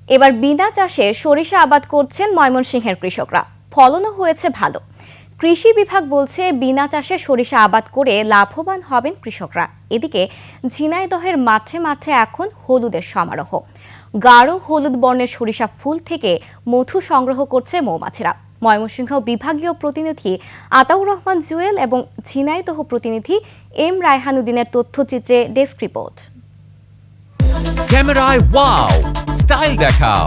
এবার বিনা চাষে সরিষা আবাদ করছেন ময়মনসিংহের কৃষকরা। ফলনও হয়েছে ভালো। কৃষি বিভাগ বলছে বিনা চাষে সরিষা আবাদ করে লাভবান হবেন কৃষকরা। এদিকে ঝিনাইদহের মাঠে মাঠে এখন হলুদের সমারোহ। গাঢ় হলুদ বর্ণের সরিষা ফুল থেকে মধু সংগ্রহ করছে মৌমাছিরা। ময়মনসিংহ বিভাগীয় প্রতিনিধি আতাউর রহমান জুয়েল এবং ঝিনাইদহ প্রতিনিধি এম রায়হানুদ্দিনের তথ্যচিত্রে ডেস্ক রিপোর্ট। ক্যামেরায় ওয়াও, স্টাইল দেখাও,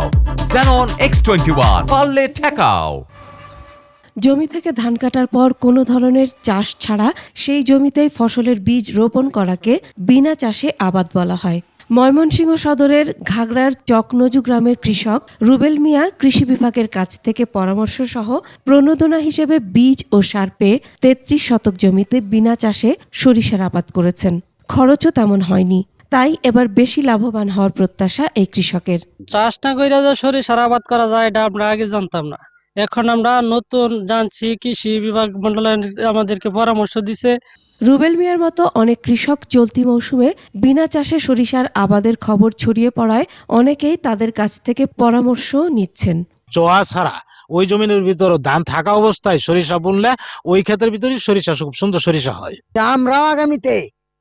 Xenon X21 পারলে ঠেকাও। জমি থেকে ধান কাটার পর কোনো ধরনের চাষ ছাড়া সেই জমিতেই ফসলের বীজ রোপণ করাকে বিনা চাষে আবাদ বলা হয়। ময়মনসিংহ সদরের ঘাগড়ার চকনজু গ্রামের কৃষক রুবেল মিয়া কৃষি বিভাগের কাছ থেকে পরামর্শ সহ প্রণোদনা হিসেবে বীজ ও সার পেয়ে ৩৩ শতক জমিতে বিনা চাষে সরিষার আবাদ করেছেন। খরচও তেমন হয়নি, তাই এবার বেশি লাভবান হওয়ার প্রত্যাশা এই কৃষকের। চাষ না করে যে সরিষার আবাদ করা যায় এটা আমরা আগে জানতাম না, এখন আমরা নতুন জানছি। কৃষি বিভাগ মন্ডল আমাদেরকে পরামর্শ দিছে। রুবেল মিয়ার মতো অনেক কৃষক চলতি মৌসুমে বিনা চাষে সরিষার আবাদের খবর ছড়িয়ে পড়ায় অনেকেই তাদের কাছ থেকে পরামর্শ নিচ্ছেন। চোয়া ছাড়া ওই জমিনের ভিতর ধান থাকা অবস্থায় সরিষা বুনলে ওই ক্ষেতের ভিতরে সরিষা খুব সুন্দর সরিষা হয়। আমরাও আগামীতে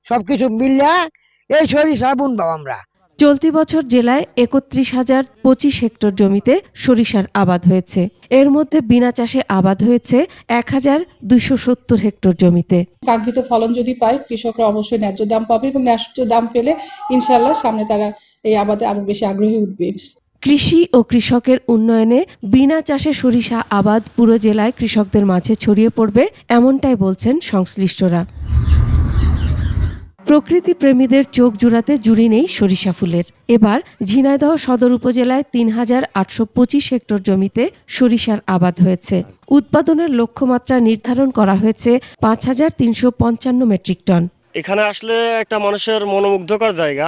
সবকিছু মিললে এই সরিষা বুনবো আমরা। চলতি বছর জেলায় ৩১,০২৫ হেক্টর জমিতে সরিষার আবাদ হয়েছে। এর মধ্যে বিনা চাষে আবাদ হয়েছে ১,২৭০ হেক্টর জমিতে। কাঙ্ক্ষিত ফলন যদি পায় কৃষকরা অবশ্যই ন্যায্য দাম পাবে এবং ন্যায্য দাম পেলে ইনশাআল্লাহ সামনে তারা এই আবাদে আরো বেশি আগ্রহী উঠবে। কৃষি ও কৃষকের উন্নয়নে বিনা চাষে সরিষা আবাদ পুরো জেলায় কৃষকদের মাঝে ছড়িয়ে পড়বে, এমনটাই বলছেন সংশ্লিষ্টরা। প্রকৃতি প্রেমীদের চোখ জুড়াতে জুড়ি নেই সরিষা ফুলের। এবার ঝিনাইদহ সদর উপজেলায় ৩,৮২৫ হেক্টর জমিতে সরিষার আবাদ হয়েছে। উৎপাদনের লক্ষ্যমাত্রা নির্ধারণ করা হয়েছে ৫,৩৫৫ মেট্রিক টন। এখানে আসলে একটা মানুষের মনোমুগ্ধকর জায়গা,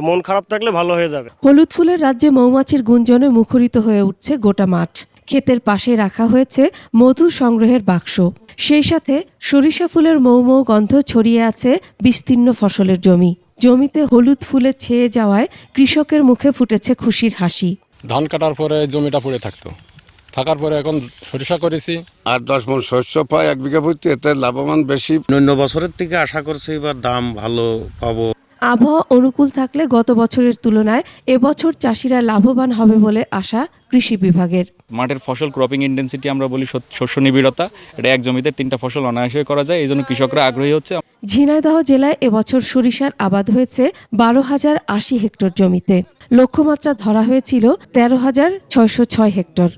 মন খারাপ থাকলে ভালো হয়ে যাবে। হলুদ ফুলের রাজ্যে মৌমাছির গুঞ্জনে মুখরিত হয়ে উঠছে গোটা মাঠ। ক্ষেতের পাশে রাখা হয়েছে মধু সংগ্রহের বাক্স। সেই সাথে সরিষা ফুলের মৌ মৌ গন্ধ ছড়িয়ে আছে বিস্তীর্ণ ফসলের জমি। জমিতে হলুদ ফুলে ছেয়ে যাওয়ায় কৃষকের মুখে ফুটেছে খুশির হাসি। ধান কাটার পরে জমিটা পড়ে থাকার পরে এখন সরিষা করেছি। ৮-১০ মণ শস্য পায় ১ বিঘা প্রতি, এতে লাভবান বেশি। অন্য বছরের থেকে আশা করছি এবার দাম ভালো পাবো। আবহাওয়া অনুকূল থাকলে গত বছরের তুলনায় এবছর চাষিরা লাভবান হবে বলে আশা কৃষি বিভাগের। মাঠের ফসল ক্রপিং ইন্টেন্সিটি আমরা বলি শস্য নিবিড়তা, এটা এক জমিতে 3টা ফসল অনায়াসে করা যায়, এই জন্য কৃষকরা আগ্রহী হচ্ছে। ঝিনাইদহ জেলায় এবছর সরিষার আবাদ হয়েছে ১২,০৮০ হেক্টর জমিতে। লক্ষ্যমাত্রা ধরা হয়েছিল ১৩,৬০৬ hectare.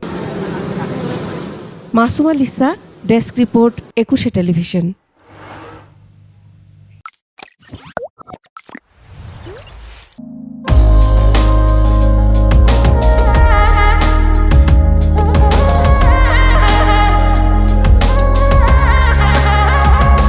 Masuma Lisa, desk report, ২১ television.